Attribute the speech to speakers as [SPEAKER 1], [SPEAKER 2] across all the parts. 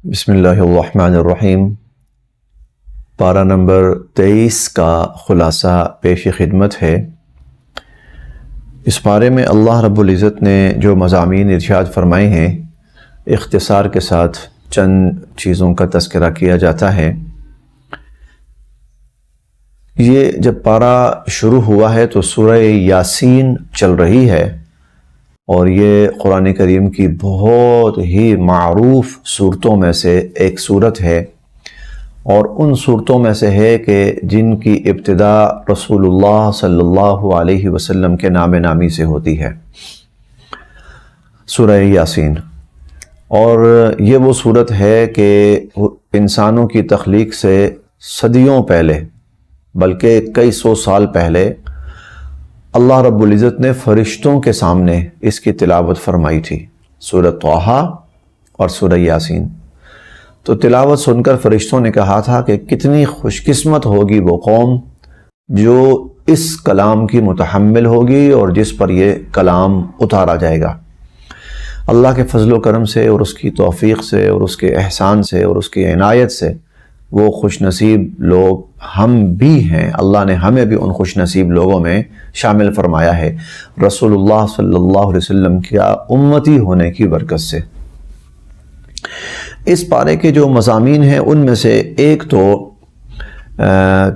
[SPEAKER 1] بسم اللہ الرحمن الرحیم۔ پارہ نمبر 23 کا خلاصہ پیش خدمت ہے۔ اس پارے میں اللہ رب العزت نے جو مضامین ارشاد فرمائے ہیں، اختصار کے ساتھ چند چیزوں کا تذکرہ کیا جاتا ہے۔ یہ جب پارہ شروع ہوا ہے تو سورہ یاسین چل رہی ہے، اور یہ قرآن کریم کی بہت ہی معروف صورتوں میں سے ایک صورت ہے، اور ان صورتوں میں سے ہے کہ جن کی ابتدا رسول اللہ صلی اللہ علیہ وسلم کے نام نامی سے ہوتی ہے، سورہ یاسین۔ اور یہ وہ صورت ہے کہ انسانوں کی تخلیق سے صدیوں پہلے، بلکہ کئی سو سال پہلے، اللہ رب العزت نے فرشتوں کے سامنے اس کی تلاوت فرمائی تھی، سورہ طٰہٰ اور سورہ یاسین۔ تو تلاوت سن کر فرشتوں نے کہا تھا کہ کتنی خوش قسمت ہوگی وہ قوم جو اس کلام کی متحمل ہوگی اور جس پر یہ کلام اتارا جائے گا۔ اللہ کے فضل و کرم سے اور اس کی توفیق سے اور اس کے احسان سے اور اس کی عنایت سے وہ خوش نصیب لوگ ہم بھی ہیں۔ اللہ نے ہمیں بھی ان خوش نصیب لوگوں میں شامل فرمایا ہے، رسول اللہ صلی اللہ علیہ وسلم کی امتی ہونے کی برکت سے۔ اس پارے کے جو مضامین ہیں ان میں سے ایک تو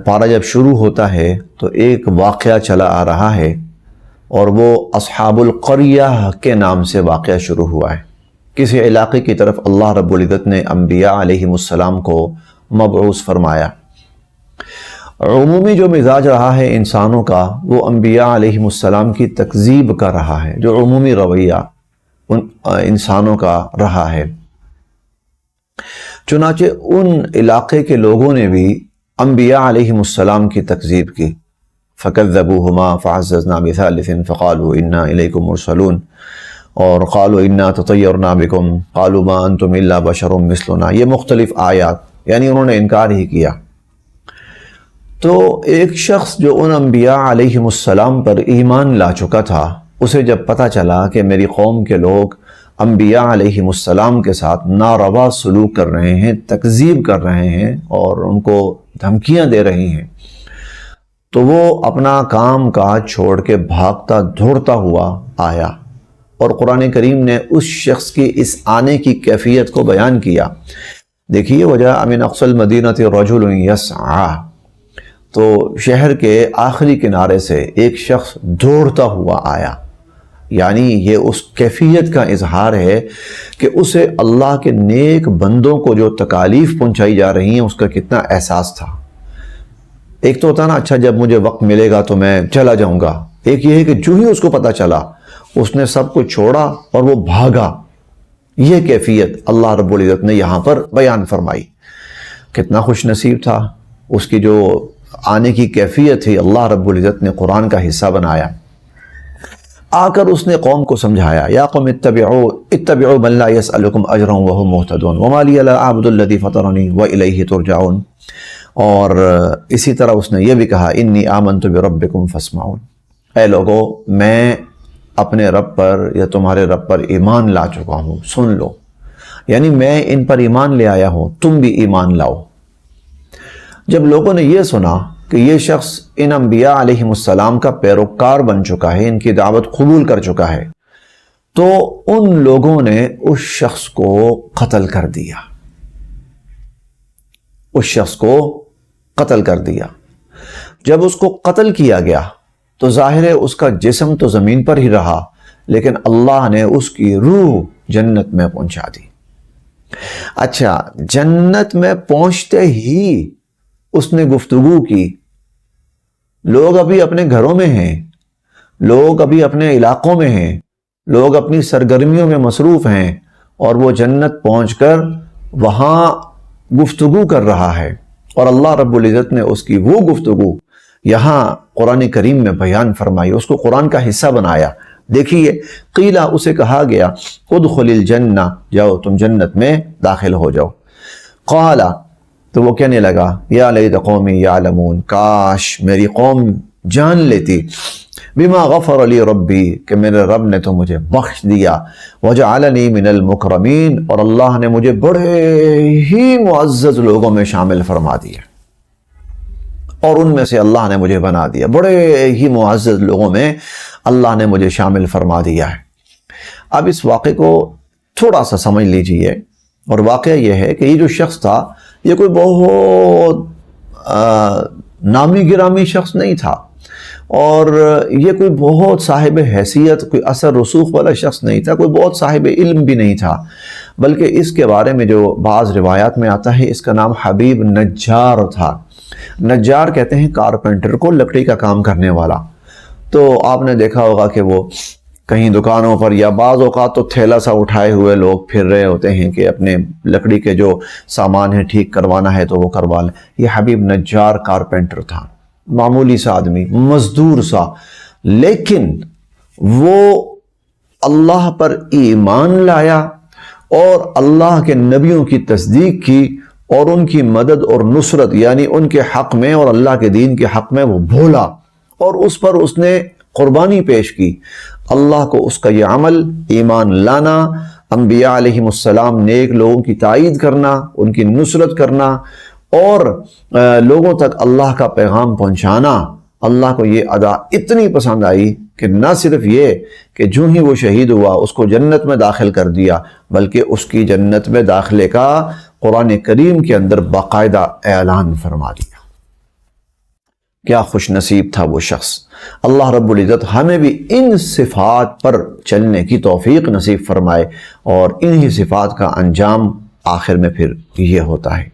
[SPEAKER 1] پارہ جب شروع ہوتا ہے تو ایک واقعہ چلا آ رہا ہے، اور وہ اصحاب القریہ کے نام سے واقعہ شروع ہوا ہے۔ کسی علاقے کی طرف اللہ رب العزت نے انبیاء علیہ السلام کو مبعوث فرمایا۔ عمومی جو مزاج رہا ہے انسانوں کا، وہ انبیاء علیہ السلام کی تکذیب کا رہا ہے، جو عمومی رویہ انسانوں کا رہا ہے۔ چنانچہ ان علاقے کے لوگوں نے بھی انبیاء علیہ السلام کی تکذیب کی۔ فَكَذَّبُوهُمَا فَعَزَّزْنَا بِثَالِثٍ فَقَالُوا إِنَّا إِلَيْكُمْ مُرْسَلُونَ، اور قالوا إِنَّا تَطَيَّرْنَا بِكُمْ قالوا مَا أَنْتُمْ إِلَّا بَشَرٌ مِثْلُنَا۔ یہ مختلف آیات، یعنی انہوں نے انکار ہی کیا۔ تو ایک شخص جو ان انبیاء علیہ السلام پر ایمان لا چکا تھا، اسے جب پتہ چلا کہ میری قوم کے لوگ انبیاء علیہ السلام کے ساتھ ناروا سلوک کر رہے ہیں، تکذیب کر رہے ہیں اور ان کو دھمکیاں دے رہی ہیں، تو وہ اپنا کام کاج چھوڑ کے بھاگتا دھوڑتا ہوا آیا، اور قرآن کریم نے اس شخص کی اس آنے کی کیفیت کو بیان کیا۔ دیکھیے، وَجَاءَ مِنْ أَقْصَى الْمَدِينَةِ رَجُلٌ يَسْعَىٰ، تو شہر کے آخری کنارے سے ایک شخص دوڑتا ہوا آیا، یعنی یہ اس کیفیت کا اظہار ہے کہ اسے اللہ کے نیک بندوں کو جو تکالیف پہنچائی جا رہی ہیں اس کا کتنا احساس تھا۔ ایک تو ہوتا نا، اچھا جب مجھے وقت ملے گا تو میں چلا جاؤں گا، ایک یہ ہے کہ جو ہی اس کو پتہ چلا اس نے سب کچھ چھوڑا اور وہ بھاگا۔ یہ کیفیت اللہ رب العزت نے یہاں پر بیان فرمائی۔ کتنا خوش نصیب تھا، اس کی جو آنے کی کیفیت تھی، اللہ رب العزت نے قرآن کا حصہ بنایا۔ آ کر اس نے قوم کو سمجھایا، یا قوم اتبعوا من لا يسألكم اجرا وهم مهتدون وما لي لا اعبد الذي فطرني واليه ترجعون۔ اور اسی طرح اس نے یہ بھی کہا، انی آمنت بربکم فاسمعون، اے لوگو میں اپنے رب پر یا تمہارے رب پر ایمان لا چکا ہوں، سن لو، یعنی میں ان پر ایمان لے آیا ہوں، تم بھی ایمان لاؤ۔ جب لوگوں نے یہ سنا کہ یہ شخص ان انبیاء علیہ السلام کا پیروکار بن چکا ہے، ان کی دعوت قبول کر چکا ہے، تو ان لوگوں نے اس شخص کو قتل کر دیا، اس شخص کو قتل کر دیا۔ جب اس کو قتل کیا گیا تو ظاہر ہے اس کا جسم تو زمین پر ہی رہا، لیکن اللہ نے اس کی روح جنت میں پہنچا دی۔ اچھا، جنت میں پہنچتے ہی اس نے گفتگو کی۔ لوگ ابھی اپنے گھروں میں ہیں، لوگ ابھی اپنے علاقوں میں ہیں، لوگ اپنی سرگرمیوں میں مصروف ہیں، اور وہ جنت پہنچ کر وہاں گفتگو کر رہا ہے، اور اللہ رب العزت نے اس کی وہ گفتگو یہاں قرآن کریم میں بیان فرمائی، اس کو قرآن کا حصہ بنایا۔ دیکھیے، قیلہ، اسے کہا گیا، ادخل الجنہ، جاؤ تم جنت میں داخل ہو جاؤ۔ قال، تو وہ کہنے لگا، یا لیت قومی یعلمون، کاش میری قوم جان لیتی بما غفر علی ربی کہ میرے رب نے تو مجھے بخش دیا، وجعلنی من المکرمین اور اللہ نے مجھے بڑے ہی معزز لوگوں میں شامل فرما دیا، اور ان میں سے اللہ نے مجھے بنا دیا، بڑے ہی معزز لوگوں میں اللہ نے مجھے شامل فرما دیا ہے۔ اب اس واقعے کو تھوڑا سا سمجھ لیجئے، اور واقعہ یہ ہے کہ یہ جو شخص تھا یہ کوئی بہت نامی گرامی شخص نہیں تھا، اور یہ کوئی بہت صاحب حیثیت، کوئی اثر رسوخ والا شخص نہیں تھا، کوئی بہت صاحب علم بھی نہیں تھا، بلکہ اس کے بارے میں جو بعض روایات میں آتا ہے اس کا نام حبیب نجار تھا۔ نجار کہتے ہیں کارپینٹر کو، لکڑی کا کام کرنے والا۔ تو آپ نے دیکھا ہوگا کہ وہ کہیں دکانوں پر یا بعض اوقات تو تھیلا سا اٹھائے ہوئے لوگ پھر رہے ہوتے ہیں کہ اپنے لکڑی کے جو سامان ہے ٹھیک کروانا ہے تو وہ کروا لیں۔ یہ حبیب نجار کارپینٹر تھا، معمولی سا آدمی، مزدور سا، لیکن وہ اللہ پر ایمان لایا اور اللہ کے نبیوں کی تصدیق کی، اور ان کی مدد اور نصرت یعنی ان کے حق میں اور اللہ کے دین کے حق میں وہ بھولا، اور اس پر اس نے قربانی پیش کی۔ اللہ کو اس کا یہ عمل، ایمان لانا، انبیاء علیہم السلام نیک لوگوں کی تائید کرنا، ان کی نصرت کرنا، اور لوگوں تک اللہ کا پیغام پہنچانا، اللہ کو یہ ادا اتنی پسند آئی کہ نہ صرف یہ کہ جو ہی وہ شہید ہوا اس کو جنت میں داخل کر دیا، بلکہ اس کی جنت میں داخلے کا قرآن کریم کے اندر باقاعدہ اعلان فرما دیا۔ کیا خوش نصیب تھا وہ شخص۔ اللہ رب العزت ہمیں بھی ان صفات پر چلنے کی توفیق نصیب فرمائے، اور انہی صفات کا انجام آخر میں پھر یہ ہوتا ہے۔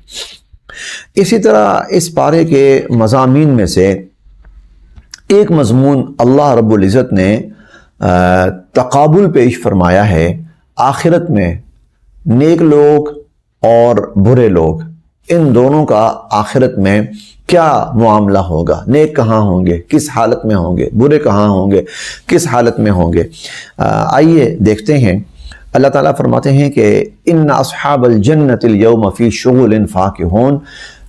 [SPEAKER 1] اسی طرح اس پارے کے مضامین میں سے ایک مضمون اللہ رب العزت نے تقابل پیش فرمایا ہے، آخرت میں نیک لوگ اور برے لوگ، ان دونوں کا آخرت میں کیا معاملہ ہوگا، نیک کہاں ہوں گے، کس حالت میں ہوں گے، برے کہاں ہوں گے، کس حالت میں ہوں گے۔ آئیے دیکھتے ہیں۔ اللہ تعالیٰ فرماتے ہیں کہ ان اصحاب الجنت اليوم فی شغل فاکہون،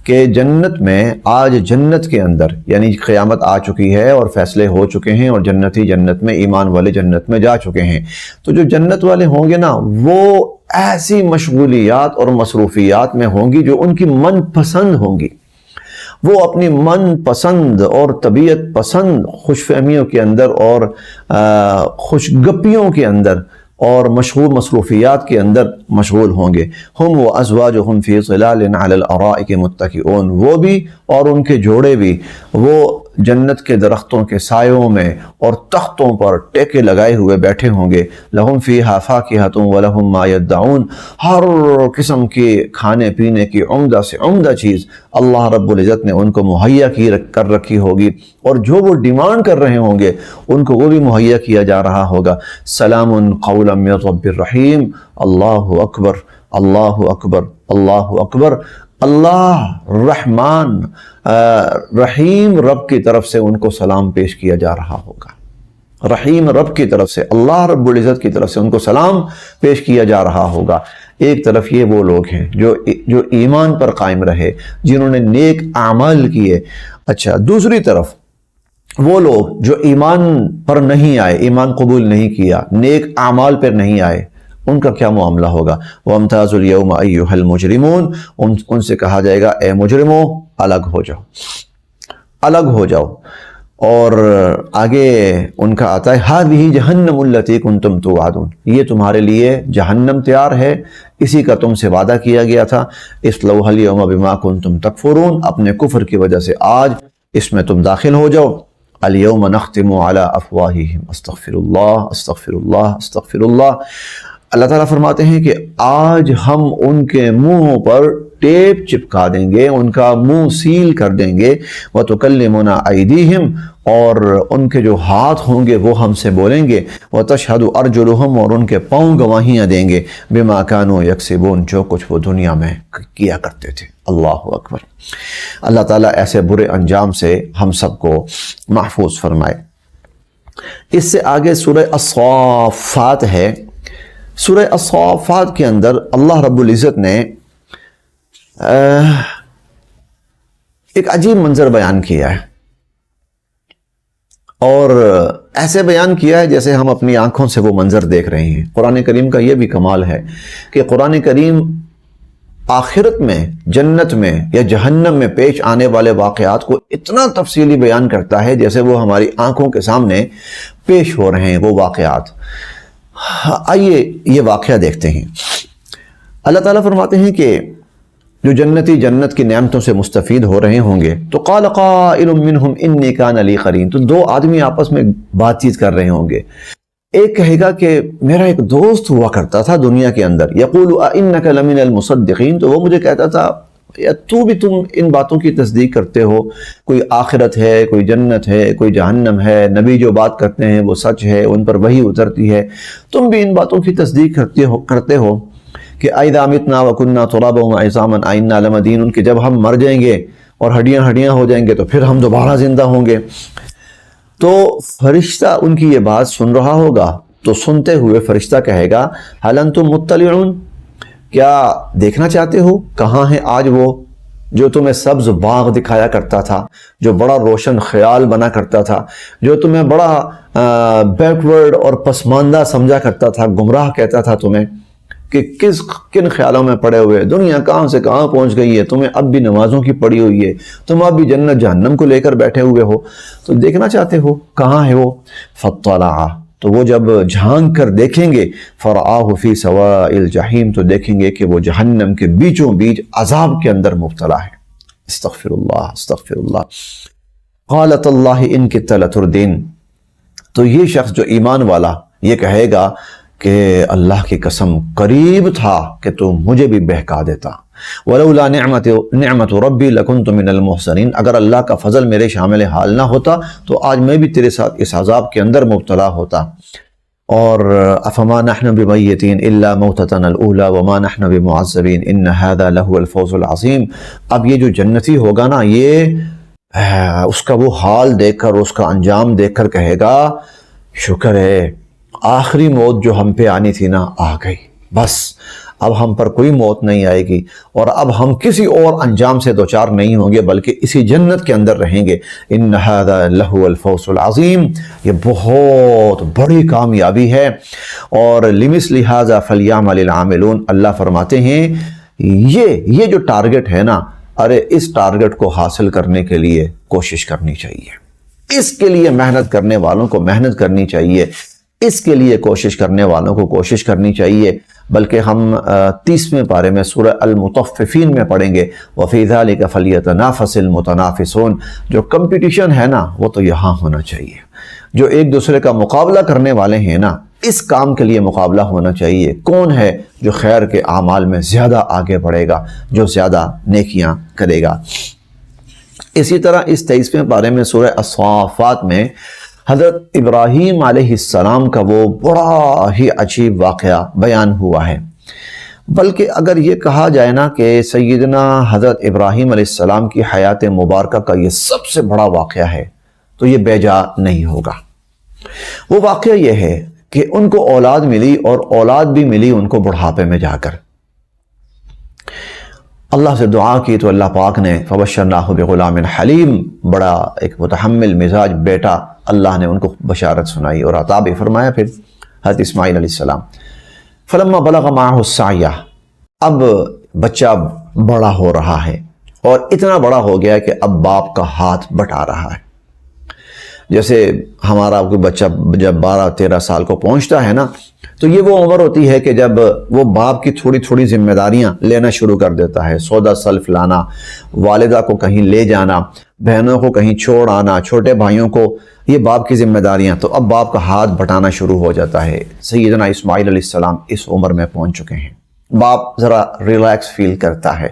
[SPEAKER 1] کہ جنت میں آج جنت کے اندر، یعنی قیامت آ چکی ہے اور فیصلے ہو چکے ہیں اور جنتی جنت میں، ایمان والے جنت میں جا چکے ہیں، تو جو جنت والے ہوں گے نا وہ ایسی مشغولیات اور مصروفیات میں ہوں گی جو ان کی من پسند ہوں گی۔ وہ اپنی من پسند اور طبیعت پسند خوش فہمیوں کے اندر اور خوش گپیوں کے اندر اور مشغول مصروفیات کے اندر مشغول ہوں گے۔ ہم و ازواجہم فی ظلال علی الارائک متکئون، وہ بھی اور ان کے جوڑے بھی، وہ جنت کے درختوں کے سایوں میں اور تختوں پر ٹیکے لگائے ہوئے بیٹھے ہوں گے۔ لہم فیہا فاکہۃ ولہم ما یدعون، ہر قسم کے کھانے پینے کی عمدہ سے عمدہ چیز اللہ رب العزت نے ان کو مہیا کر رکھی ہوگی، اور جو وہ ڈیمانڈ کر رہے ہوں گے ان کو وہ بھی مہیا کیا جا رہا ہوگا۔ سلام قولا من رب الرحیم، اللہ اکبر، اللہ اکبر، اللہ اکبر۔ اللہ رحمان رحیم رب کی طرف سے ان کو سلام پیش کیا جا رہا ہوگا، رحیم رب کی طرف سے، اللہ رب العزت کی طرف سے ان کو سلام پیش کیا جا رہا ہوگا۔ ایک طرف یہ وہ لوگ ہیں جو ایمان پر قائم رہے، جنہوں نے نیک اعمال کیے۔ اچھا، دوسری طرف وہ لوگ جو ایمان پر نہیں آئے، ایمان قبول نہیں کیا، نیک اعمال پر نہیں آئے، ان کا کیا معاملہ ہوگا؟ وَامْتَازُوا الْيَوْمَ أَيُّهَا الْمُجْرِمُونَ، ان سے کہا جائے گا اے مجرموں الگ ہو جاؤ، الگ ہو جاؤ۔ اور آگے ان کا آتا ہے هَذِهِ جَهَنَّمُ الَّتِي كُنْتُمْ تُوعَدُونَ، یہ تمہارے لیے جہنم تیار ہے، اسی کا تم سے وعدہ کیا گیا تھا۔ اصْلَوْهَا الْيَوْمَ بِمَا كُنْتُمْ تَكْفُرُونَ، اپنے کفر کی وجہ سے آج اس میں تم داخل ہو جاؤ۔ الْيَوْمَ نَخْتِمُ عَلَىٰ أَفْوَاهِهِمْ أَسْتَغْفِرُ اللَّهَ أَسْتَغْفِرُ اللَّهَ أَسْتَغْفِرُ اللَّهَ۔ اللہ تعالیٰ فرماتے ہیں کہ آج ہم ان کے منہوں پر ٹیپ چپکا دیں گے، ان کا منہ سیل کر دیں گے۔ وَتُكَلِّمُنَا أَيْدِيهِمْ، اور ان کے جو ہاتھ ہوں گے وہ ہم سے بولیں گے۔ وَتَشْهَدُ أَرْجُلُهُمْ، اور ان کے پاؤں گواہیاں دیں گے۔ بِمَا كَانُوا يَكْسِبُونَ، جو کچھ وہ دنیا میں کیا کرتے تھے۔ اللہ اکبر۔ اللہ تعالیٰ ایسے برے انجام سے ہم سب کو محفوظ فرمائے۔ اس سے آگے سورہ الصافات ہے۔ سورہ الصافات کے اندر اللہ رب العزت نے ایک عجیب منظر بیان کیا ہے۔ اور ایسے بیان کیا ہے جیسے ہم اپنی آنکھوں سے وہ منظر دیکھ رہے ہیں۔ قرآن کریم کا یہ بھی کمال ہے کہ قرآن کریم آخرت میں، جنت میں یا جہنم میں پیش آنے والے واقعات کو اتنا تفصیلی بیان کرتا ہے جیسے وہ ہماری آنکھوں کے سامنے پیش ہو رہے ہیں وہ واقعات۔ آئیے یہ واقعہ دیکھتے ہیں۔ اللہ تعالیٰ فرماتے ہیں کہ جو جنتی جنت کی نعمتوں سے مستفید ہو رہے ہوں گے تو قال قائل منہم انی کان لی قرین، تو دو آدمی آپس میں بات چیت کر رہے ہوں گے۔ ایک کہے گا کہ میرا ایک دوست ہوا کرتا تھا دنیا کے اندر، یقول انک لمن المصدقین، تو وہ مجھے کہتا تھا یا تو بھی تم ان باتوں کی تصدیق کرتے ہو، کوئی آخرت ہے، کوئی جنت ہے، کوئی جہنم ہے، نبی جو بات کرتے ہیں وہ سچ ہے، ان پر وحی اترتی ہے، تم بھی ان باتوں کی تصدیق کرتے ہو کہ اذا متنا وکنا ترابا وعظاما ائنا لمدینون، کہ جب ہم مر جائیں گے اور ہڈیاں ہڈیاں ہو جائیں گے تو پھر ہم دوبارہ زندہ ہوں گے۔ تو فرشتہ ان کی یہ بات سن رہا ہوگا، تو سنتے ہوئے فرشتہ کہے گا هل انتم مطلعون، کیا دیکھنا چاہتے ہو کہاں ہے آج وہ جو تمہیں سبز باغ دکھایا کرتا تھا، جو بڑا روشن خیال بنا کرتا تھا، جو تمہیں بڑا بیکورڈ اور پسماندہ سمجھا کرتا تھا، گمراہ کہتا تھا تمہیں کہ کن خیالوں میں پڑے ہوئے، دنیا کہاں سے کہاں پہنچ گئی ہے، تمہیں اب بھی نمازوں کی پڑی ہوئی ہے، تم اب بھی جنت جہنم کو لے کر بیٹھے ہوئے ہو، تو دیکھنا چاہتے ہو کہاں ہے وہ۔ فاطلع، تو وہ جب جھانک کر دیکھیں گے، فرآہ فی سواء الجحیم، تو دیکھیں گے کہ وہ جہنم کے بیچوں بیچ عذاب کے اندر مبتلا ہے۔ استغفر اللہ استغفر اللہ۔ قالت اللہ ان کدت لتردین، تو یہ شخص جو ایمان والا یہ کہے گا کہ اللہ کی قسم قریب تھا کہ تو مجھے بھی بہکا دیتا، ولولا نعمت ربی لکنت من المحسنین، اگر اللہ کا فضل میرے شامل حال نہ ہوتا تو آج میں بھی تیرے ساتھ اس عذاب کے اندر مبتلا ہوتا۔ اور افما نحن بمیتین الا موتتنا الاولی وما نحن بمعذبین ان هذا لهو الفوز العظیم۔ اب یہ جو جنتی ہوگا نا، یہ اس کا وہ حال دیکھ کر، اس کا انجام دیکھ کر کہے گا شکر ہے آخری موت جو ہم پہ آنی تھی نا آ گئی، بس اب ہم پر کوئی موت نہیں آئے گی، اور اب ہم کسی اور انجام سے دوچار نہیں ہوں گے بلکہ اسی جنت کے اندر رہیں گے۔ ان ھذا لہو الفوز العظیم، یہ بہت بڑی کامیابی ہے۔ اور لمثل ھذا فلیعمل العاملون، اللہ فرماتے ہیں یہ جو ٹارگٹ ہے نا، ارے اس ٹارگٹ کو حاصل کرنے کے لیے کوشش کرنی چاہیے، اس کے لیے محنت کرنے والوں کو محنت کرنی چاہیے، اس کے لیے کوشش کرنے والوں کو کوشش کرنی چاہیے۔ بلکہ ہم 30ویں پارے میں سورہ المطففین میں پڑھیں گے وَفِي ذَلِكَ فَلْيَتَنَافَسِ الْمُتَنَافِسُونَ، جو کمپٹیشن ہے نا وہ تو یہاں ہونا چاہیے، جو ایک دوسرے کا مقابلہ کرنے والے ہیں نا اس کام کے لیے مقابلہ ہونا چاہیے، کون ہے جو خیر کے اعمال میں زیادہ آگے بڑھے گا، جو زیادہ نیکیاں کرے گا۔ اسی طرح اس 23ویں پارے میں سورہ الصافات میں حضرت ابراہیم علیہ السلام کا وہ بڑا ہی عجیب واقعہ بیان ہوا ہے۔ بلکہ اگر یہ کہا جائے نا کہ سیدنا حضرت ابراہیم علیہ السلام کی حیات مبارکہ کا یہ سب سے بڑا واقعہ ہے تو یہ بے جا نہیں ہوگا۔ وہ واقعہ یہ ہے کہ ان کو اولاد ملی، اور اولاد بھی ملی ان کو بڑھاپے میں جا کر۔ اللہ سے دعا کی تو اللہ پاک نے فبشرناہ بغلام حلیم، بڑا ایک متحمل مزاج بیٹا اللہ نے ان کو بشارت سنائی اور عطا بھی فرمایا۔ پھر حضرت اسماعیل علیہ السلام فلما بلغ معہ السعی، اب بچہ بڑا ہو رہا ہے اور اتنا بڑا ہو گیا کہ اب باپ کا ہاتھ بٹا رہا ہے۔ جیسے ہمارا کوئی بچہ جب 12-13 سال کو پہنچتا ہے نا تو یہ وہ عمر ہوتی ہے کہ جب وہ باپ کی تھوڑی تھوڑی ذمہ داریاں لینا شروع کر دیتا ہے، سودا سلف لانا، والدہ کو کہیں لے جانا، بہنوں کو کہیں چھوڑ آنا، چھوٹے بھائیوں کو، یہ باپ کی ذمہ داریاں، تو اب باپ کا ہاتھ بٹانا شروع ہو جاتا ہے۔ سیدنا اسماعیل علیہ السلام اس عمر میں پہنچ چکے ہیں، باپ ذرا ریلیکس فیل کرتا ہے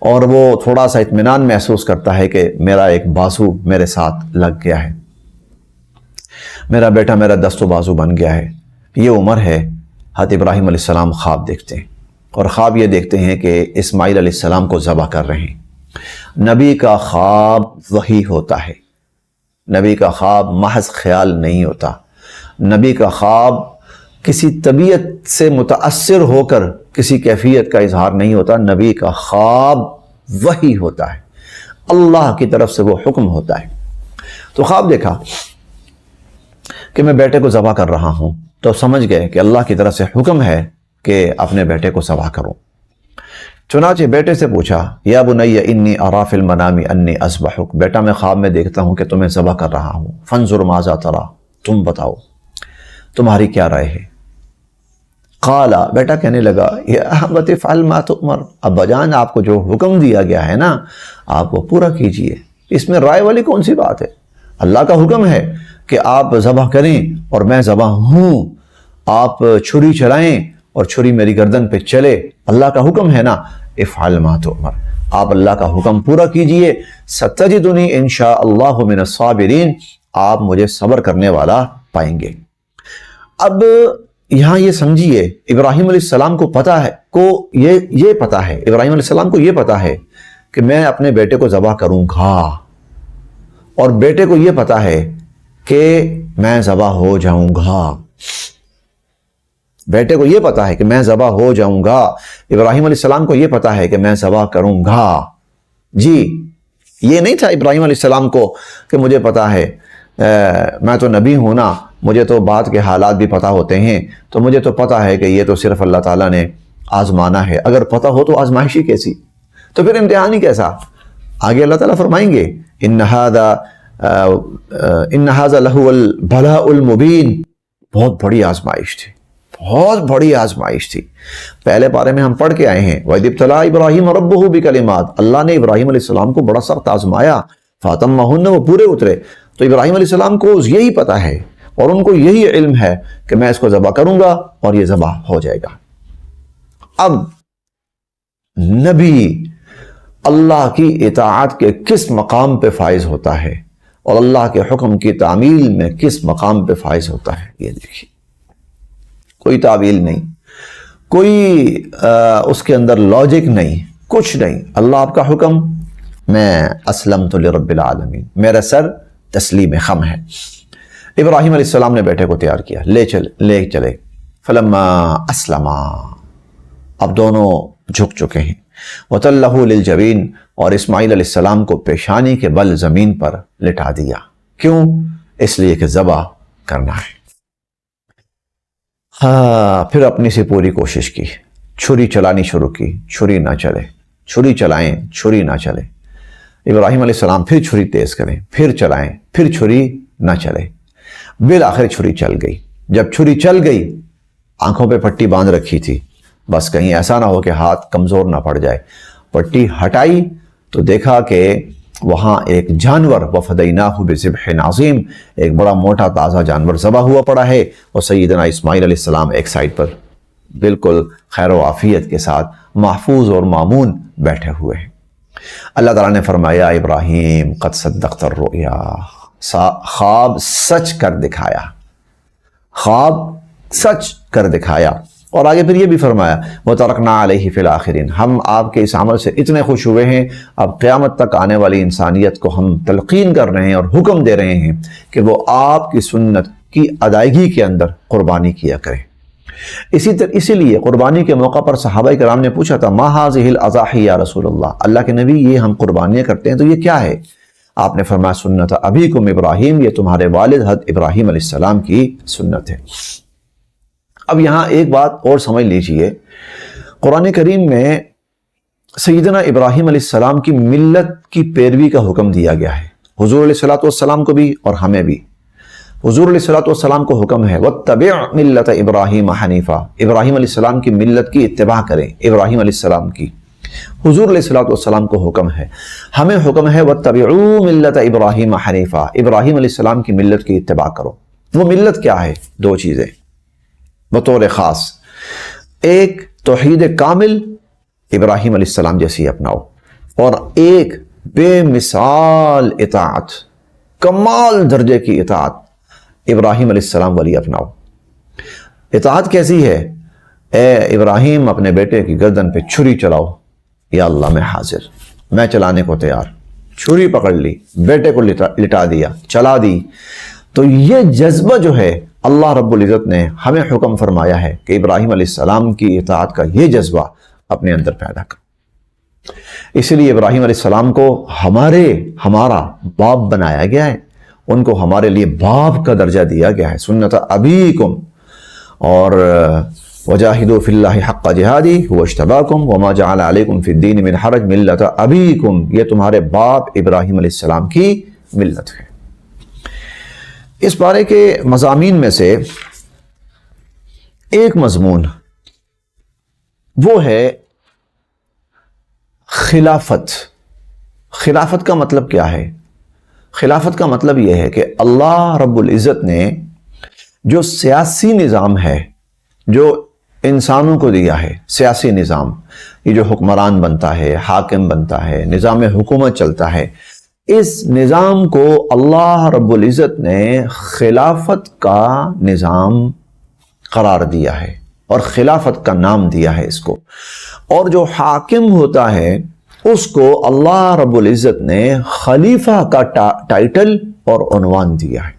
[SPEAKER 1] اور وہ تھوڑا سا اطمینان محسوس کرتا ہے کہ میرا ایک بازو میرے ساتھ لگ گیا ہے، میرا بیٹا میرا دست و بازو بن گیا ہے۔ یہ عمر ہے، حضرت ابراہیم علیہ السلام خواب دیکھتے ہیں، اور خواب یہ دیکھتے ہیں کہ اسماعیل علیہ السلام کو ذبح کر رہے ہیں۔ نبی کا خواب وحی ہوتا ہے، نبی کا خواب محض خیال نہیں ہوتا، نبی کا خواب کسی طبیعت سے متاثر ہو کر کسی کیفیت کا اظہار نہیں ہوتا، نبی کا خواب وحی ہوتا ہے، اللہ کی طرف سے وہ حکم ہوتا ہے۔ تو خواب دیکھا کہ میں بیٹے کو ذبح کر رہا ہوں، تو سمجھ گئے کہ اللہ کی طرف سے حکم ہے کہ اپنے بیٹے کو ذبح کروں۔ چنانچہ بیٹے سے پوچھا، یا بنی انی اری فی المنام انی اذبحک، بیٹا میں خواب میں دیکھتا ہوں کہ تمہیں ذبح کر رہا ہوں، فانظر ماذا تری، تم بتاؤ تمہاری کیا رائے ہے۔ قال، بیٹا کہنے لگا، یا ابت افعل ما تؤمر، ابا جان آپ کو جو حکم دیا گیا ہے نا آپ وہ پورا کیجئے، اس میں رائے والی کون سی بات ہے؟ اللہ کا حکم ہے کہ آپ ذبح کریں اور میں ذبح ہوں، آپ چھری چلائیں اور چھری میری گردن پہ چلے، اللہ کا حکم ہے نا، افعل ما تؤمر، آپ اللہ کا حکم پورا کیجئے، ستجدنی انشاء اللہ من الصابرین، آپ مجھے صبر کرنے والا پائیں گے۔ اب یہاں یہ سمجھیے، ابراہیم علیہ السلام کو پتہ ہے، یہ پتہ ہے، ابراہیم علیہ السلام کو یہ پتہ ہے کہ میں اپنے بیٹے کو ذبح کروں گا، اور بیٹے کو یہ پتہ ہے کہ میں ذبح ہو جاؤں گا، بیٹے کو یہ پتہ ہے کہ میں ذبح ہو جاؤں گا، ابراہیم علیہ السلام کو یہ پتہ ہے کہ میں ذبح کروں گا۔ جی یہ نہیں تھا ابراہیم علیہ السلام کو کہ مجھے پتہ ہے، میں تو نبی ہوں نا، مجھے تو بعد کے حالات بھی پتہ ہوتے ہیں، تو مجھے تو پتہ ہے کہ یہ تو صرف اللہ تعالیٰ نے آزمانا ہے۔ اگر پتہ ہو تو آزمائشی کیسی، تو پھر امتحان ہی کیسا؟ آگے اللہ تعالیٰ فرمائیں گے ان ھذا لہو البلاء المبین، بہت بڑی آزمائش تھی، بہت بڑی آزمائش تھی۔ پہلے پارے میں ہم پڑھ کے آئے ہیں، وَإِذِ ابْتَلَىٰ إِبْرَاهِيمَ رَبُّهُ بِكَلِمَاتٍ، اللہ نے ابراہیم علیہ السلام کو بڑا سخت آزمایا، فَأَتَمَّهُنَّ، وہ پورے اترے۔ تو ابراہیم علیہ السلام کو یہی پتہ ہے اور ان کو یہی علم ہے کہ میں اس کو ذبح کروں گا اور یہ ذبح ہو جائے گا۔ اب نبی اللہ کی اطاعت کے کس مقام پہ فائز ہوتا ہے اور اللہ کے حکم کی تعمیل میں کس مقام پہ فائز ہوتا ہے، یہ دیکھیے، کوئی تعویل نہیں، کوئی اس کے اندر لاجک نہیں، کچھ نہیں، اللہ آپ کا حکم، میں اسلمت لرب العالمین، میرا سر تسلیم خم ہے۔ ابراہیم علیہ السلام نے بیٹے کو تیار کیا، لے چلے، فلما اسلما، اب دونوں جھک چکے ہیں، وَتَلَّهُ لِلْجَبِينِ، اور اسماعیل علیہ السلام کو پیشانی کے بل زمین پر لٹا دیا، کیوں؟ اس لیے کہ ذبح کرنا ہے۔ پھر اپنی سے پوری کوشش کی، چھری چلانی شروع کی، چھری نہ چلے، چھری چلائیں، چھری نہ چلے، ابراہیم علیہ السلام پھر چھری تیز کریں، پھر چلائیں، پھر چھری نہ چلے، بالآخر چھری چل گئی۔ جب چھری چل گئی، آنکھوں پہ پٹی باندھ رکھی تھی، بس کہیں ایسا نہ ہو کہ ہاتھ کمزور نہ پڑ جائے، پٹی ہٹائی تو دیکھا کہ وہاں ایک جانور، وَفَدَيْنَاهُ بِذِبْحٍ عَظِيمٍ، ایک بڑا موٹا تازہ جانور ذبح ہوا پڑا ہے، اور سیدنا اسماعیل علیہ السلام ایک سائڈ پر بالکل خیر و عافیت کے ساتھ محفوظ اور مامون بیٹھے ہوئے ہیں۔ اللہ تعالیٰ نے فرمایا، ابراہیم قد صدقت الرؤیا، خواب سچ کر دکھایا، خواب سچ کر دکھایا۔ اور آگے پھر یہ بھی فرمایا، وَتَرَكْنَا عَلَيْهِ فِي الْآخِرِينَ، ہم آپ کے اس عمل سے اتنے خوش ہوئے ہیں، اب قیامت تک آنے والی انسانیت کو ہم تلقین کر رہے ہیں اور حکم دے رہے ہیں کہ وہ آپ کی سنت کی ادائیگی کے اندر قربانی کیا کریں۔ اسی لیے قربانی کے موقع پر صحابہ کرام نے پوچھا تھا، ما هذه الاضاحی یا رسول اللہ، اللہ کے نبی یہ ہم قربانیاں کرتے ہیں تو یہ کیا ہے؟ آپ نے فرمایا، سنت ابیکم ابراہیم، یہ تمہارے والد حضرت ابراہیم علیہ السلام کی سنت ہے۔ اب یہاں ایک بات اور سمجھ لیجئے، قرآن کریم میں سیدنا ابراہیم علیہ السلام کی ملت کی پیروی کا حکم دیا گیا ہے، حضور علیہ السلام کو بھی اور ہمیں بھی۔ حضور علیہ السلام کو حکم ہے، وَاتَّبِعْ مِلَّةَ إِبْرَاهِيمَ حَنِيفًا، ابراہیم علیہ السلام کی ملت کی اتباع کریں، ابراہیم علیہ السلام کی۔ حضور علیہ السلام کو حکم ہے، ہمیں حکم ہے، وَاتَّبِعُوا مِلَّةَ إِبْرَاهِيمَ حَنِيفًا، ابراہیم علیہ السلام کی ملت کی اتباع کرو۔ وہ ملت کیا ہے؟ دو چیزیں بطور خاص، ایک توحید کامل ابراہیم علیہ السلام جیسی اپناؤ، اور ایک بے مثال اطاعت، کمال درجے کی اطاعت ابراہیم علیہ السلام والی اپناؤ۔ اطاعت کیسی ہے؟ اے ابراہیم اپنے بیٹے کی گردن پہ چھری چلاؤ، یا اللہ میں حاضر، میں چلانے کو تیار، چھری پکڑ لی، بیٹے کو لٹا دیا، چلا دی۔ تو یہ جذبہ جو ہے اللہ رب العزت نے ہمیں حکم فرمایا ہے کہ ابراہیم علیہ السلام کی اطاعت کا یہ جذبہ اپنے اندر پیدا کر۔ اسی لیے ابراہیم علیہ السلام کو ہمارا باپ بنایا گیا ہے، ان کو ہمارے لیے باپ کا درجہ دیا گیا ہے، سنت ابیکم، اور وجاہدوا فی اللہ حق جہادی هو اجتباکم وما جعل علیکم فی الدین من حرج ملت ابیکم، یہ تمہارے باپ ابراہیم علیہ السلام کی ملت ہے۔ اس بارے کے مضامین میں سے ایک مضمون وہ ہے خلافت۔ خلافت کا مطلب کیا ہے؟ خلافت کا مطلب یہ ہے کہ اللہ رب العزت نے جو سیاسی نظام ہے جو انسانوں کو دیا ہے، سیاسی نظام، یہ جو حکمران بنتا ہے، حاکم بنتا ہے، نظام حکومت چلتا ہے، اس نظام کو اللہ رب العزت نے خلافت کا نظام قرار دیا ہے اور خلافت کا نام دیا ہے اس کو، اور جو حاکم ہوتا ہے اس کو اللہ رب العزت نے خلیفہ کا ٹائٹل اور عنوان دیا ہے۔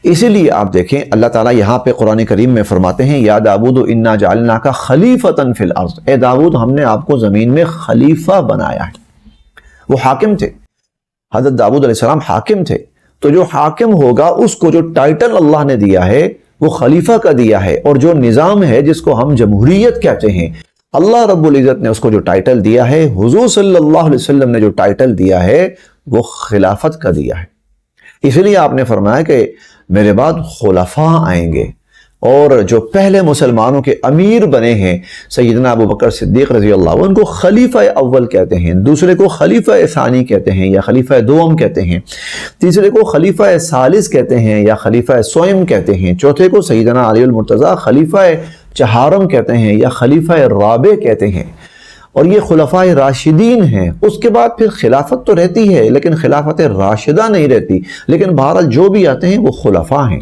[SPEAKER 1] اسی لیے آپ دیکھیں اللہ تعالیٰ یہاں پہ قرآن کریم میں فرماتے ہیں یا داود انا جعلناک خلیفۃ فی الارض، اے داود ہم نے آپ کو زمین میں خلیفہ بنایا ہے۔ وہ حاکم تھے، حضرت داود علیہ السلام حاکم تھے، تو جو حاکم ہوگا اس کو جو ٹائٹل اللہ نے دیا ہے وہ خلیفہ کا دیا ہے، اور جو نظام ہے جس کو ہم جمہوریت کہتے ہیں، اللہ رب العزت نے اس کو جو ٹائٹل دیا ہے، حضور صلی اللہ علیہ وسلم نے جو ٹائٹل دیا ہے وہ خلافت کا دیا ہے۔ اس لیے آپ نے فرمایا کہ میرے بعد خلفاء آئیں گے، اور جو پہلے مسلمانوں کے امیر بنے ہیں سیدنا ابو بکر صدیق رضی اللہ عنہ، ان کو خلیفہ اول کہتے ہیں، دوسرے کو خلیفہ ثانی کہتے ہیں یا خلیفہ دوم کہتے ہیں، تیسرے کو خلیفہ ثالث کہتے ہیں یا خلیفہ سوئم کہتے ہیں، چوتھے کو سیدنا علی المرتضیٰ خلیفہ چہارم کہتے ہیں یا خلیفہ رابع کہتے ہیں، اور یہ خلفاء راشدین ہیں۔ اس کے بعد پھر خلافت تو رہتی ہے لیکن خلافت راشدہ نہیں رہتی، لیکن بہرحال جو بھی آتے ہیں وہ خلفاء ہیں۔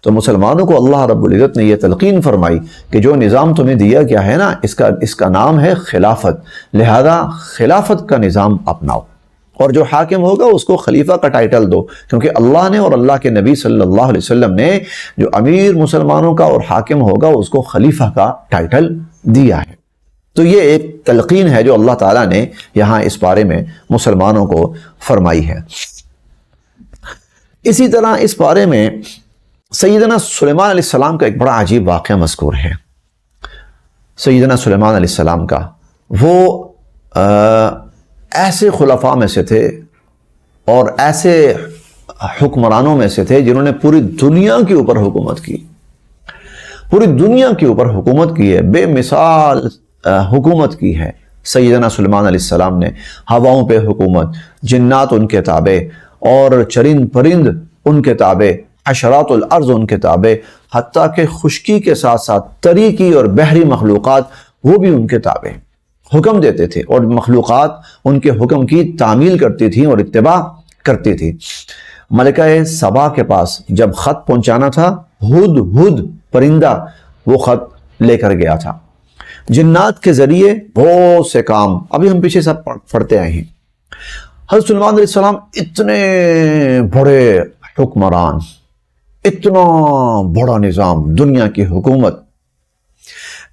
[SPEAKER 1] تو مسلمانوں کو اللہ رب العزت نے یہ تلقین فرمائی کہ جو نظام تمہیں دیا گیا ہے نا، اس کا نام ہے خلافت، لہذا خلافت کا نظام اپناؤ، اور جو حاکم ہوگا اس کو خلیفہ کا ٹائٹل دو، کیونکہ اللہ نے اور اللہ کے نبی صلی اللہ علیہ وسلم نے جو امیر مسلمانوں کا اور حاکم ہوگا اس کو خلیفہ کا ٹائٹل دیا ہے۔ تو یہ ایک تلقین ہے جو اللہ تعالیٰ نے یہاں اس بارے میں مسلمانوں کو فرمائی ہے۔ اسی طرح اس بارے میں سیدنا سلیمان علیہ السلام کا ایک بڑا عجیب واقعہ مذکور ہے۔ سیدنا سلیمان علیہ السلام کا، وہ ایسے خلفاء میں سے تھے اور ایسے حکمرانوں میں سے تھے جنہوں نے پوری دنیا کے اوپر حکومت کی، پوری دنیا کے اوپر حکومت کی ہے، بے مثال حکومت کی ہے سیدنا سلیمان علیہ السلام نے۔ ہواؤں پہ حکومت، جنات ان کے تابع، اور چرند پرند ان کے تابع، حشرات الارض ان کے تابع، حتیٰ کہ خشکی کے ساتھ ساتھ تری کی اور بحری مخلوقات وہ بھی ان کے تابع حکم دیتے تھے، اور مخلوقات ان کے حکم کی تعمیل کرتی تھیں اور اتباع کرتی تھی۔ ملکہ سبا کے پاس جب خط پہنچانا تھا، ہد ہد پرندہ وہ خط لے کر گیا تھا۔ جنات کے ذریعے بہت سے کام ابھی ہم پیچھے سب پڑھتے آئے ہیں۔ حضرت سلیمان علیہ السلام اتنے بڑے حکمران، اتنا بڑا نظام، دنیا کی حکومت۔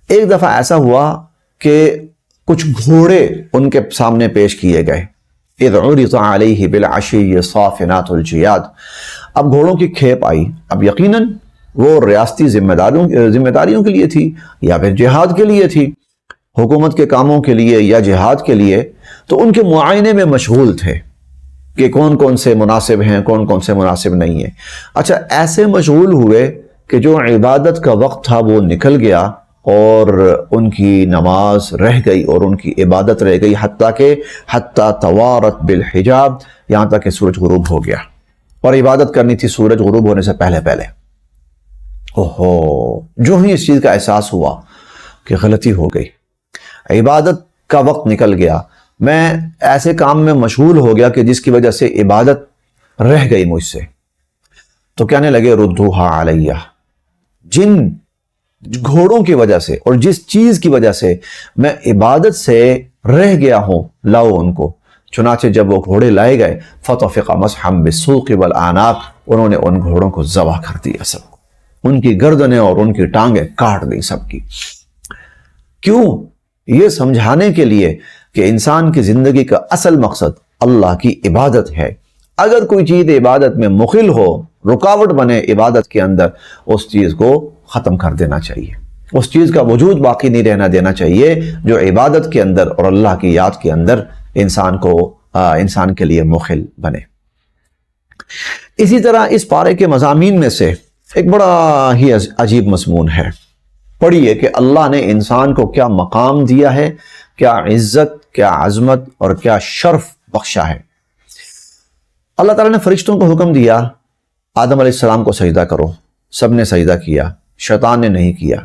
[SPEAKER 1] ایک دفعہ ایسا ہوا کہ کچھ گھوڑے ان کے سامنے پیش کیے گئے، اذ عرض علیہ بالعشی صافنات الجیاد۔ اب گھوڑوں کی کھیپ آئی، اب یقیناً وہ ریاستی ذمہ داریوں کے لیے تھی یا پھر جہاد کے لیے تھی، حکومت کے کاموں کے لیے یا جہاد کے لیے، تو ان کے معائنے میں مشغول تھے کہ کون کون سے مناسب ہیں، کون کون سے مناسب نہیں ہیں۔ اچھا، ایسے مشغول ہوئے کہ جو عبادت کا وقت تھا وہ نکل گیا، اور ان کی نماز رہ گئی اور ان کی عبادت رہ گئی، حتیٰ توارت بالحجاب، یہاں تک کہ سورج غروب ہو گیا، اور عبادت کرنی تھی سورج غروب ہونے سے پہلے پہلے۔ جو ہی اس چیز کا احساس ہوا کہ غلطی ہو گئی، عبادت کا وقت نکل گیا، میں ایسے کام میں مشغول ہو گیا کہ جس کی وجہ سے عبادت رہ گئی مجھ سے، تو کہنے لگے ردوہا علیہ، جن گھوڑوں کی وجہ سے اور جس چیز کی وجہ سے میں عبادت سے رہ گیا ہوں، لاؤ ان کو۔ چنانچہ جب وہ گھوڑے لائے گئے، فطفق مسحا بالسوق والاعناق، انہوں نے ان گھوڑوں کو ذبح کر دیا، سب کو، ان کی گردنیں اور ان کی ٹانگیں کاٹ دی سب کی۔ کیوں؟ یہ سمجھانے کے لیے کہ انسان کی زندگی کا اصل مقصد اللہ کی عبادت ہے، اگر کوئی چیز عبادت میں مخل ہو، رکاوٹ بنے عبادت کے اندر، اس چیز کو ختم کر دینا چاہیے، اس چیز کا وجود باقی نہیں رہنا دینا چاہیے جو عبادت کے اندر اور اللہ کی یاد کے اندر انسان کے لیے مخل بنے۔ اسی طرح اس پارے کے مضامین میں سے ایک بڑا ہی عجیب مضمون ہے، پڑھیے کہ اللہ نے انسان کو کیا مقام دیا ہے، کیا عزت، کیا عظمت اور کیا شرف بخشا ہے۔ اللہ تعالیٰ نے فرشتوں کو حکم دیا آدم علیہ السلام کو سجدہ کرو، سب نے سجدہ کیا، شیطان نے نہیں کیا۔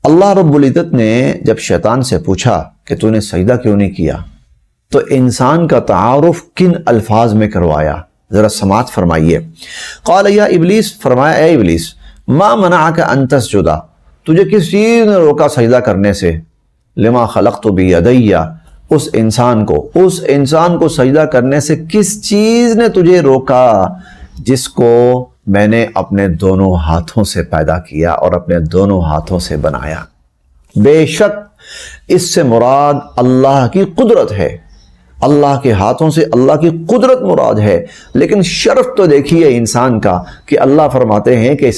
[SPEAKER 1] اللہ رب العزت نے جب شیطان سے پوچھا کہ تو نے سجدہ کیوں نہیں کیا، تو انسان کا تعارف کن الفاظ میں کروایا، ذرا سماعت فرمائیے۔ قال یا ابلیس، فرمایا اے ابلیس، ما منعک ان تسجد، تجھے کس چیز نے روکا سجدہ کرنے سے، لما خلقت بیدی، اس انسان کو سجدہ کرنے سے کس چیز نے تجھے روکا جس کو میں نے اپنے دونوں ہاتھوں سے پیدا کیا اور اپنے دونوں ہاتھوں سے بنایا۔ بے شک اس سے مراد اللہ کی قدرت ہے، اللہ کے ہاتھوں سے اللہ کی قدرت مراد ہے، لیکن شرف تو دیکھیے انسان کا کہ اللہ فرماتے ہیں کہ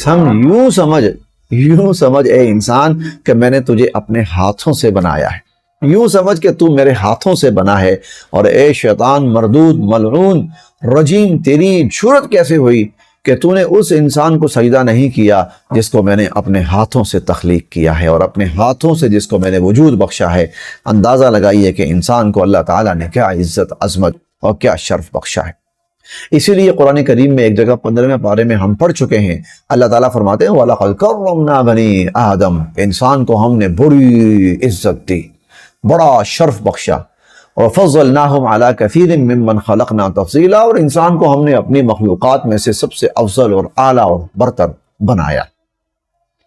[SPEAKER 1] یوں سمجھ اے انسان کہ میں نے تجھے اپنے ہاتھوں سے بنایا ہے، یوں سمجھ کہ تو میرے ہاتھوں سے بنا ہے۔ اور اے شیطان مردود ملعون رجیم، تیری جرأت کیسے ہوئی کہ تو نے اس انسان کو سجدہ نہیں کیا جس کو میں نے اپنے ہاتھوں سے تخلیق کیا ہے اور اپنے ہاتھوں سے جس کو میں نے وجود بخشا ہے۔ اندازہ لگائیے کہ انسان کو اللہ تعالیٰ نے کیا عزت، عظمت اور کیا شرف بخشا ہے۔ اسی لیے قرآن کریم میں ایک جگہ 15ویں پارے میں ہم پڑھ چکے ہیں، اللہ تعالیٰ فرماتے ہیں وَلَقَدْ كَرَّمْنَا بَنِي آدم، انسان کو ہم نے بڑی عزت دی، بڑا شرف بخشا، اور فضلناہم علی کثیر ممن خلقنا تفضیلا، اور انسان کو ہم نے اپنی مخلوقات میں سے سب سے افضل اور اعلیٰ اور برتر بنایا۔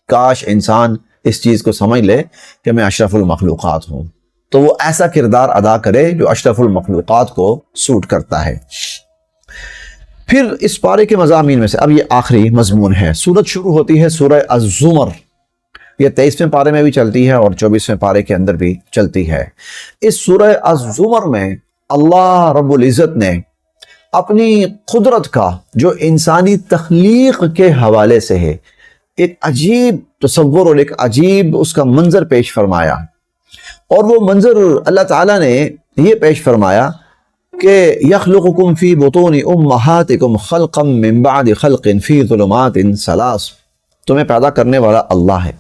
[SPEAKER 1] کاش انسان اس چیز کو سمجھ لے کہ میں اشرف المخلوقات ہوں، تو وہ ایسا کردار ادا کرے جو اشرف المخلوقات کو سوٹ کرتا ہے۔ پھر اس پارے کے مضامین میں سے اب یہ آخری مضمون ہے۔ سورت شروع ہوتی ہے سورہ الزمر، یہ 23ویں پارے میں بھی چلتی ہے اور 24ویں پارے کے اندر بھی چلتی ہے۔ اس سورہ الزمر میں اللہ رب العزت نے اپنی قدرت کا جو انسانی تخلیق کے حوالے سے ہے ایک عجیب تصور اور ایک عجیب اس کا منظر پیش فرمایا، اور وہ منظر اللہ تعالیٰ نے یہ پیش فرمایا کہ یخلقکم فی بطون امہاتکم خلقا من بعد خلق فی ظلمات ثلاث، تمہیں پیدا کرنے والا اللہ ہے۔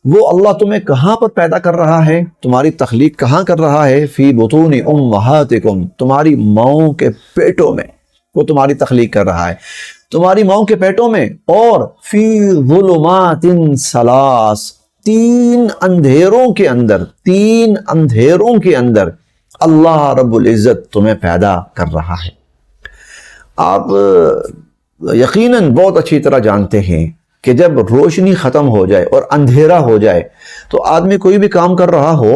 [SPEAKER 1] وہ اللہ تمہیں کہاں پر پیدا کر رہا ہے، تمہاری تخلیق کہاں کر رہا ہے، فی بطون امہاتکم، تمہاری ماؤں کے پیٹوں میں وہ تمہاری تخلیق کر رہا ہے، تمہاری ماؤں کے پیٹوں میں، اور فی ظلمات ثلاث، تین اندھیروں کے اندر اللہ رب العزت تمہیں پیدا کر رہا ہے۔ آپ یقیناً بہت اچھی طرح جانتے ہیں کہ جب روشنی ختم ہو جائے اور اندھیرا ہو جائے تو آدمی کوئی بھی کام کر رہا ہو،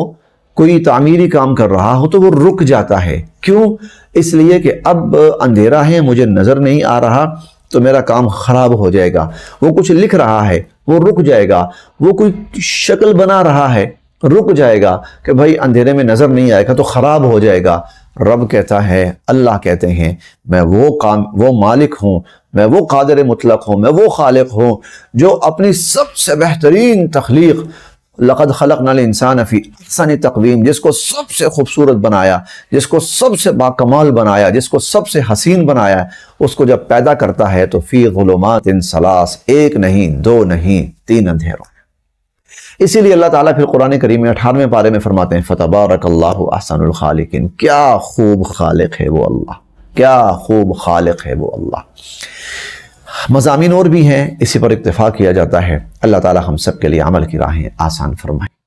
[SPEAKER 1] کوئی تعمیری کام کر رہا ہو تو وہ رک جاتا ہے۔ کیوں؟ اس لیے کہ اب اندھیرا ہے، مجھے نظر نہیں آ رہا تو میرا کام خراب ہو جائے گا۔ وہ کچھ لکھ رہا ہے، وہ رک جائے گا، وہ کوئی شکل بنا رہا ہے، رک جائے گا کہ بھائی اندھیرے میں نظر نہیں آئے گا تو خراب ہو جائے گا۔ رب کہتا ہے، اللہ کہتے ہیں، میں وہ مالک ہوں، میں وہ قادر مطلق ہوں، میں وہ خالق ہوں جو اپنی سب سے بہترین تخلیق لقد خلقنا الانسان فی احسن تقویم، جس کو سب سے خوبصورت بنایا، جس کو سب سے باکمال بنایا، جس کو سب سے حسین بنایا، اس کو جب پیدا کرتا ہے تو فی ظلمات ثلاث، ایک نہیں، دو نہیں، تین اندھیروں۔ اسی لیے اللہ تعالیٰ پھر قرآن کریم میں 18ویں پارے میں فرماتے ہیں فتبارک اللہ احسن الخالقین، کیا خوب خالق ہے وہ اللہ، کیا خوب خالق ہے وہ اللہ۔ مضامین اور بھی ہیں، اسی پر اکتفا کیا جاتا ہے۔ اللہ تعالیٰ ہم سب کے لیے عمل کی راہیں آسان فرمائے۔